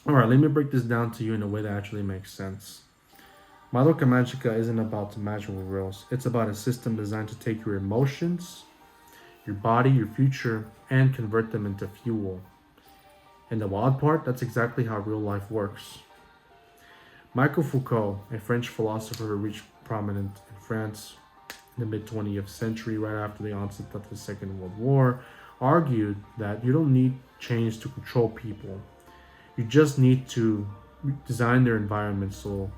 Alright, let me break this down to you in a way that actually makes sense. Madoka Magica isn't about magical girls. It's about a system designed to take your emotions, your body, your future, and convert them into fuel. And the wild part, that's exactly how real life works. Michael Foucault, a French philosopher who reached prominence in France in the mid 20th century, right after the onset of the Second World War, argued that you don't need change to control people. You just need to design their environment so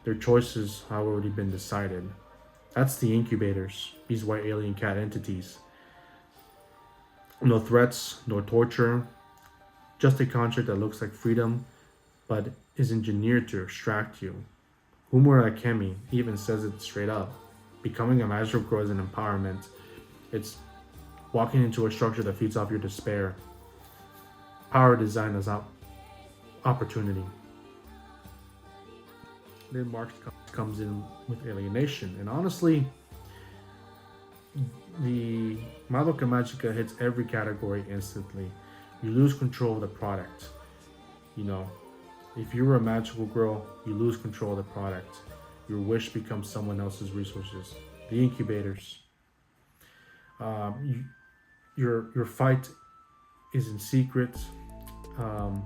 their choices have already been decided. That's the incubators, these white alien cat entities. No threats, no torture, just a contract that looks like freedom but is engineered to extract you. Humura Akemi even says it straight up. Becoming a magical girl is an empowerment. It's walking into a structure that feeds off your despair. Power design as opportunity. Then Marx comes in with alienation. And honestly, the Madoka Magica hits every category instantly. You lose control of the product. You know, if you were a magical girl, you lose control of the product. Your wish becomes someone else's resources. The incubators. You, your fight is in secret. Um,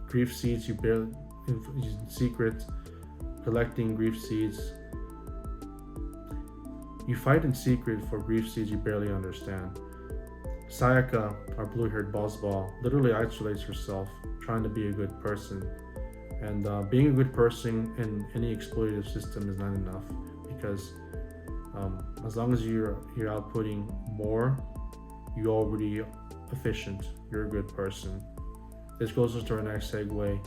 Grief seeds you barely in secret. Collecting grief seeds. You fight in secret for grief seeds you barely understand. Sayaka, our blue-haired buzzball, literally isolates herself, trying to be a good person. And being a good person in any exploitative system is not enough because as long as you're outputting more, you're already efficient. You're a good person. This goes into our next segue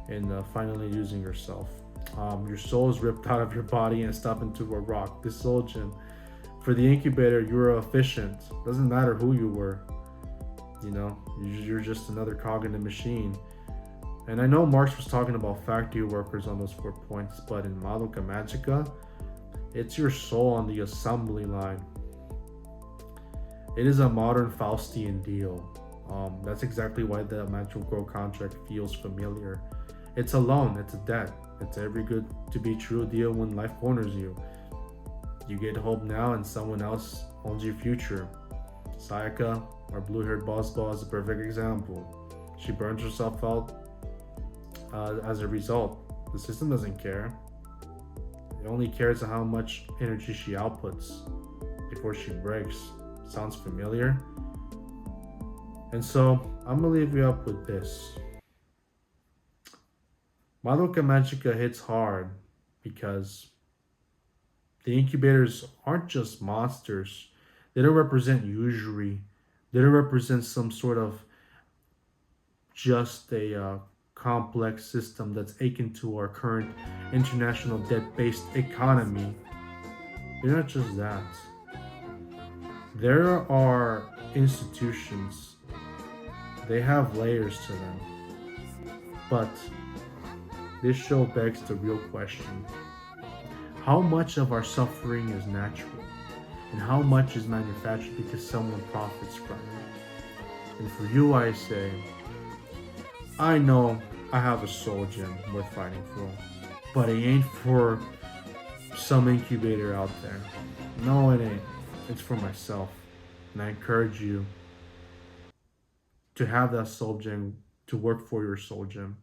in finally using yourself. Your soul is ripped out of your body and stuffed into a rock. This soul gem. For the incubator, you were efficient. Doesn't matter who you were. You know, you're just another cog in the machine. And I know Marx was talking about factory workers on those 4 points, but in Madoka Magica, it's your soul on the assembly line. It is a modern Faustian deal. That's exactly why the magical girl contract feels familiar. It's a loan, it's a debt, it's every good to be true deal when life corners you. You get hope now and someone else owns your future. Sayaka, our blue-haired boss ball, is a perfect example. She burns herself out as a result. The system doesn't care. It only cares how much energy she outputs before she breaks. Sounds familiar? And so, I'm gonna leave you up with this. Madoka Magica hits hard because the incubators aren't just monsters. They don't represent usury. They don't represent some sort of just a complex system that's akin to our current international debt based economy. They're not just that. There are institutions, they have layers to them. But this show begs the real question: how much of our suffering is natural? And how much is manufactured because someone profits from it? And for you, I say, I know I have a soul gem worth fighting for, but it ain't for some incubator out there. No, it ain't. It's for myself. And I encourage you to have that soul gem, to work for your soul gem.